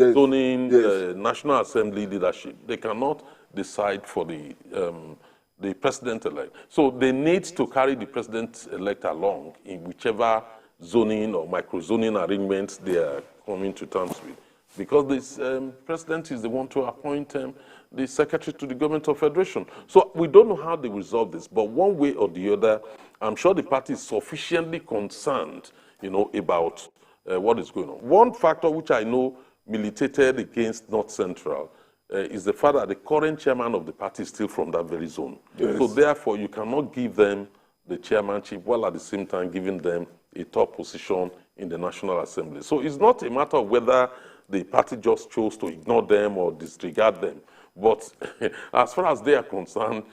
National Assembly leadership. They cannot decide for the president-elect. So they need to carry the president-elect along in whichever zoning or micro-zoning arrangements they are coming to terms with. Because this president is the one to appoint the secretary to the government of federation. So we don't know how they resolve this, but one way or the other, I'm sure the party is sufficiently concerned, about what is going on. One factor which I know militated against North Central is the fact that the current chairman of the party is still from that very zone. Yes. So therefore, you cannot give them the chairmanship while at the same time giving them a top position in the National Assembly. So it's not a matter of whether the party just chose to ignore them or disregard them. But as far as they are concerned...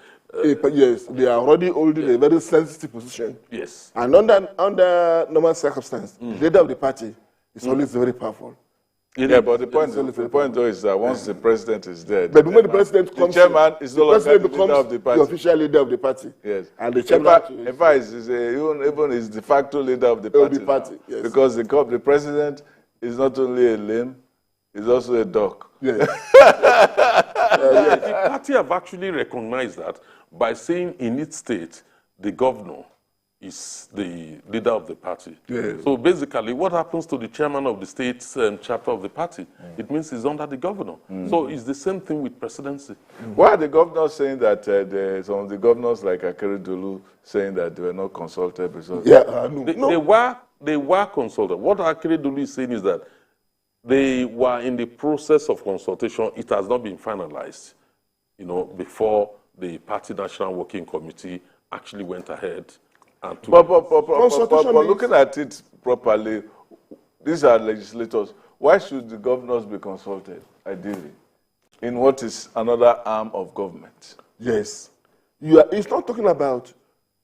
yes, they are already holding a very sensitive position. Yes. And under normal circumstances, the leader of the party is always very powerful. Yeah, but the point though is that once the president is there, but when the president comes, the chairman is no longer the leader of the party. The official leader of the party. Yes. And the chairman in fact, even is de facto leader of the party. Yes. Because the president is not only a limb, he's also a dog. Yes. The party have actually recognized that by saying in its state, the governor is the leader of the party. Yes. So basically, what happens to the chairman of the state chapter of the party? It means he's under the governor. So it's the same thing with presidency. Why are the governors saying that some of the governors like Akpabio saying that they were not consulted? They were consulted. What Akpabio is saying is that they were in the process of consultation. It has not been finalized, before the party national working committee actually went ahead. But looking at it properly, these are legislators. Why should the governors be consulted, ideally, in what is another arm of government? Yes. It's not talking about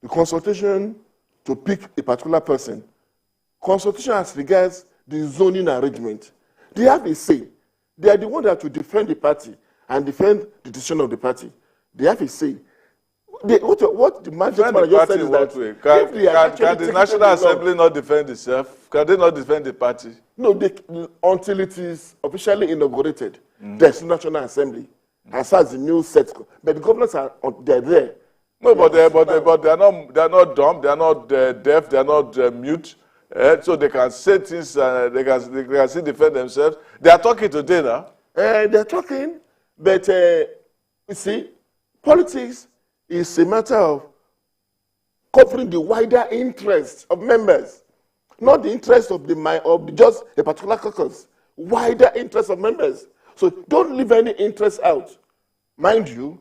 the consultation to pick a particular person. Consultation as regards the zoning arrangement. They have a say. They are the ones that will defend the party and defend the decision of the party. They have a say. What the mandate manager said is that can the National Assembly not defend itself? Can they not defend the party? No, until it is officially inaugurated. There's National Assembly. As far as the new set, but the governors they're there. No, but they're not dumb. They're not deaf. They're not mute. So they can say things. They can still defend themselves. They are talking today now. They're talking. But, you see, politics is a matter of covering the wider interests of members, not the interest of just a particular caucus, wider interests of members. So don't leave any interest out. Mind you,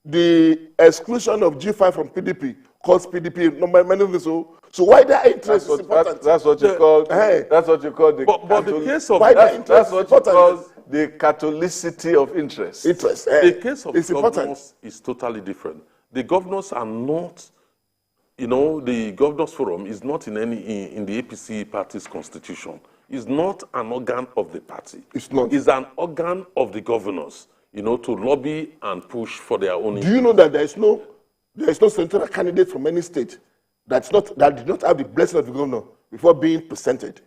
the exclusion of G5 from PDP caused PDP many things. So wider interest is important. That's what you call. That's what you call the. But the case of that's what you call the Catholicity of interest. The case of governors is totally different. The governors are not. The governors forum is not in the APC party's constitution. It's not an organ of the party. It's not. It's an organ of the governors. To lobby and push for their own. Do you know that there is no senatorial candidate from any state that did not have the blessing of the governor before being presented?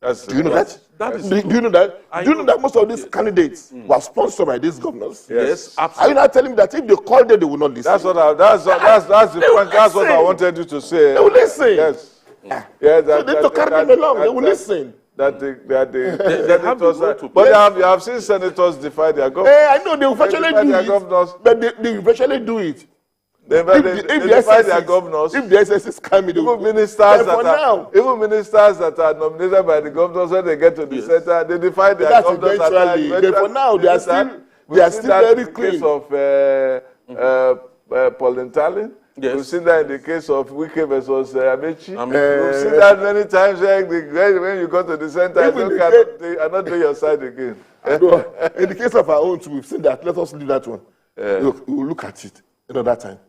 Do you know that? Do you know that? Do you know that most of these candidates were sponsored by these governors? Yes, absolutely. Are you not telling me that if they called them, they will not listen? That's what the point. That's what I wanted you to say. They will listen. Yes. Yes. So they to carry them along. They will listen. But you have seen senators defy their governors. I know they will virtually do it. But they will virtually do it. They defy their governors. If the SS is coming, even ministers that are nominated by the governors, when they get to the center, they defy their governors. But for now, they are still very clean. In the case of Pauline Tallinn. Yes. We've seen that in the case of Wike versus Amechi. We've seen that many times when you go to the center, you cannot do your side again. In the case of our own, we've seen that. Let us leave that one. We'll look at it another time.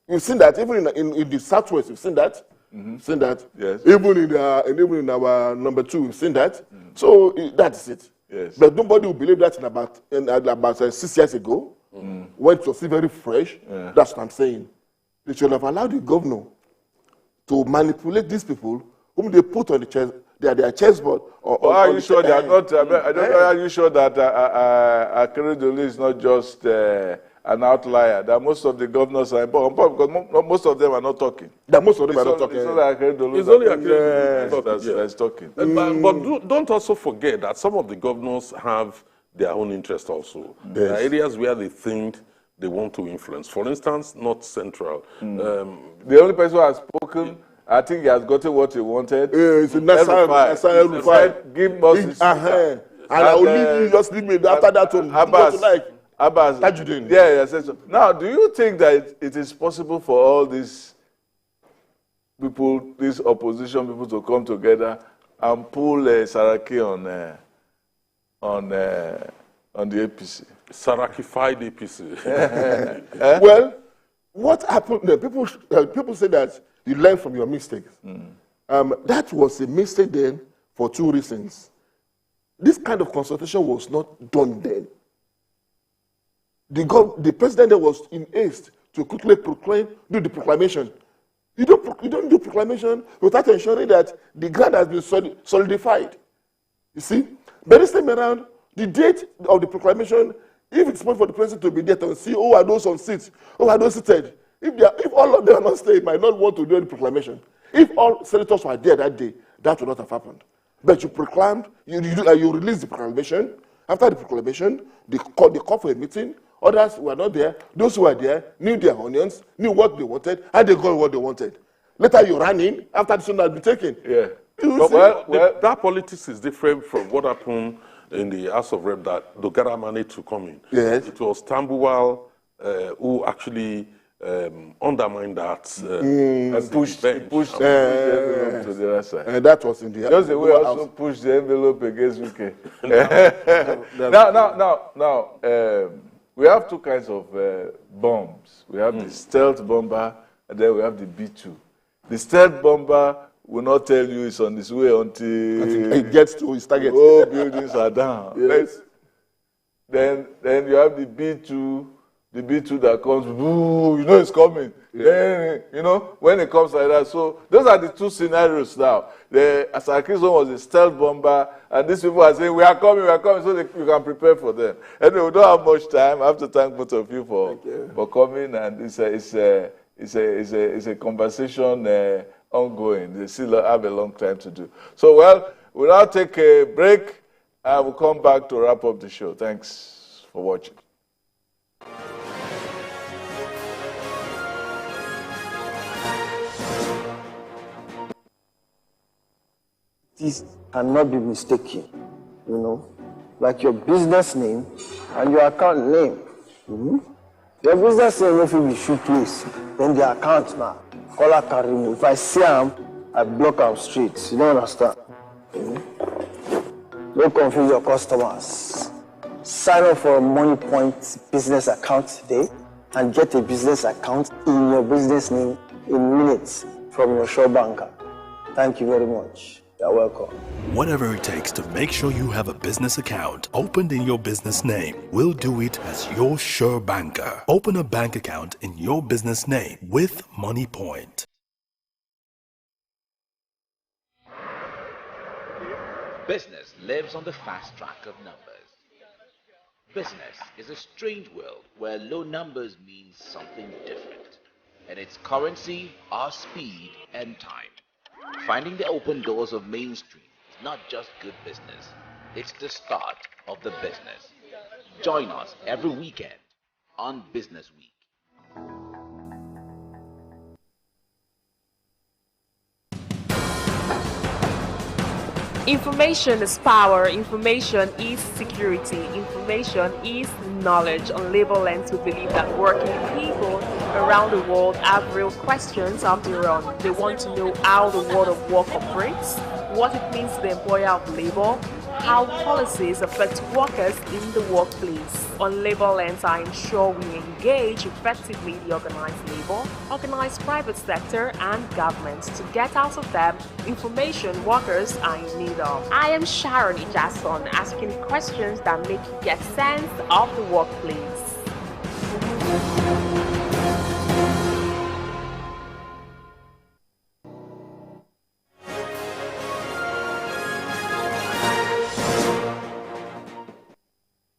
We've seen that even in the Southwest. We've seen that. Seen that. Yes. Even in our number 2, we've seen that. So that's it. Yes. But nobody will believe that in about 6 years ago, when it was still very fresh. That's what I'm saying. They should have allowed the governor to manipulate these people whom they put on the chess, their chessboard. Are you sure they are not? I don't know. Are you sure that Akpabio is not just an outlier? That most of the governors are important because most of them are not talking. That most of them are not talking. It's only Akpabio that's talking. But don't also forget that some of the governors have their own interest also. Yes. There are areas where they think they want to influence. For instance, North Central. The only person who has spoken, I think he has gotten what he wanted. It's Nasser. Give us and I will leave you, just leave me after that one. Abbas. Yes. Now, do you think that it is possible for all these people, these opposition people, to come together and pull Saraki on the APC? Sarakified APC. Well, what happened? People say that you learn from your mistakes. That was a mistake then for 2 reasons. This kind of consultation was not done then. The president then was in haste to quickly do the proclamation. You don't do proclamation without ensuring that the ground has been solidified. You see? But this time around, the date of the proclamation, if it's possible for the president to be there to see who are those on seats, who are those seated, if all of them are not staying, might not want to do any proclamation. If all senators were there that day, that would not have happened. But you proclaimed, you released the proclamation. After the proclamation, they called for a meeting. Others were not there. Those who were there knew their onions, knew what they wanted, and they got what they wanted. Later you ran in after the decision had been taken. Yeah. That politics is different from what happened in the House of Rep that Dogara managed to come in. Yes. It was Tambuwal who actually undermined that and pushed the envelope to the other side. And that was in the just the way also pushed the envelope against UK. Now, we have 2 kinds of bombs. We have the stealth bomber, and then we have the B2. The stealth bomber will not tell you it's on its way until it gets to its target. All buildings are down. Yes. Then you have the B2 that comes, boo, it's coming. Yeah. Then, when it comes like that. So those are the 2 scenarios now. The Asakis one was a stealth bomber, and these people are saying, we are coming, so you can prepare for them. Anyway, we don't have much time. I have to thank both of you for coming, and it's a conversation ongoing. They still have a long time to do. So, we'll now take a break, and we'll come back to wrap up the show. Thanks for watching. This cannot be mistaken, you know, like your business name and your account name. Your business name, if you shoot place, then the account now, caller can remove. If I see him, I block him straight. You don't understand? Don't confuse your customers. Sign up for a Money Point business account today and get a business account in your business name in minutes from your shop banker. Thank you very much. You're welcome. Whatever it takes to make sure you have a business account opened in your business name, we'll do it as your sure banker. Open a bank account in your business name with Money Point. Business lives on the fast track of numbers. Business is a strange world where low numbers mean something different. And its currency are speed and time. Finding the open doors of mainstream is not just good business, it's the start of the business. Join us every weekend on Business Week. Information is power, information is security, information is knowledge. On Labor Lens, we believe that working people around the world have real questions of their own. They want to know how the world of work operates, what it means to the employer of labor, how policies affect workers in the workplace. On Labor Lens, I ensure we engage effectively the organized labor, organized private sector, and government to get out of them information workers are in need of. I am Sharon Ijason, asking questions that make you get sense of the workplace.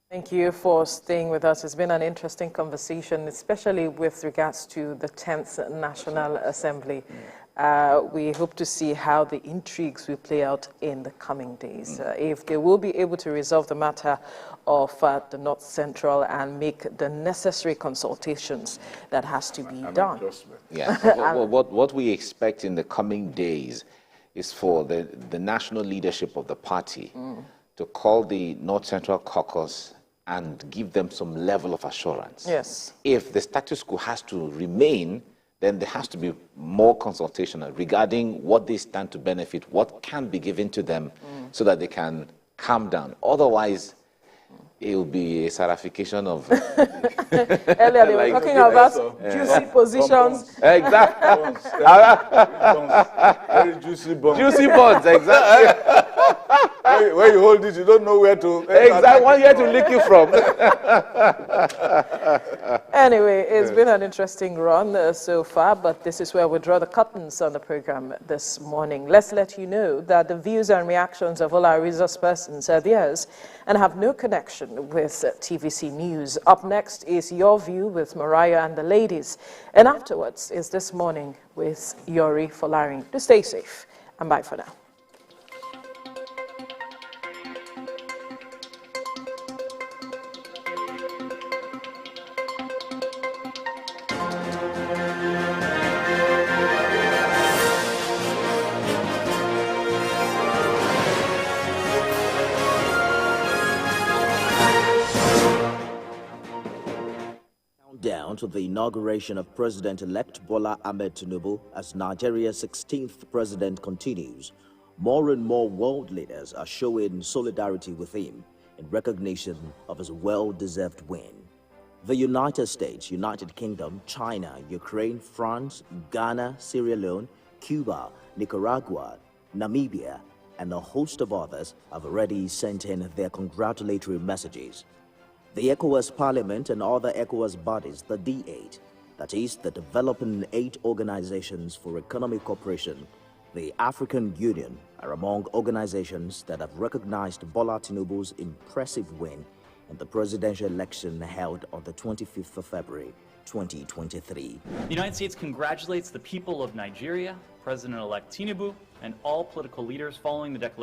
Thank you for staying with us. It's been an interesting conversation, especially with regards to the 10th National Assembly. We hope to see how the intrigues will play out in the coming days. If they will be able to resolve the matter of the North Central and make the necessary consultations that has to be done. Yeah. what we expect in the coming days is for the national leadership of the party to call the North Central Caucus and give them some level of assurance. Yes. If the status quo has to remain, then there has to be more consultation regarding what they stand to benefit, what can be given to them so that they can calm down. Otherwise, it will be a sarification of... Earlier they were talking about juicy positions. Exactly. Very juicy bonds. Juicy bonds, exactly. Where you hold it, you don't know where to... Exactly, one year to lick you from. Anyway, it's been an interesting run so far, but this is where we draw the curtains on the program this morning. Let's let you know that the views and reactions of all our resource persons are theirs and have no connection with TVC News. Up next is Your View with Mariah and the ladies. And afterwards is This Morning with Yori Folarin. Do stay safe and bye for now. Down to the inauguration of President-elect Bola Ahmed Tinubu as Nigeria's 16th president continues, more and more world leaders are showing solidarity with him in recognition of his well-deserved win. The United States, United Kingdom, China, Ukraine, France, Ghana, Sierra Leone, Cuba, Nicaragua, Namibia, and a host of others have already sent in their congratulatory messages. The ECOWAS Parliament and other ECOWAS bodies, the D8, that is, the Developing 8 Organizations for Economic Cooperation, the African Union, are among organizations that have recognized Bola Tinubu's impressive win in the presidential election held on the 25th of February, 2023. The United States congratulates the people of Nigeria, President-elect Tinubu, and all political leaders following the declaration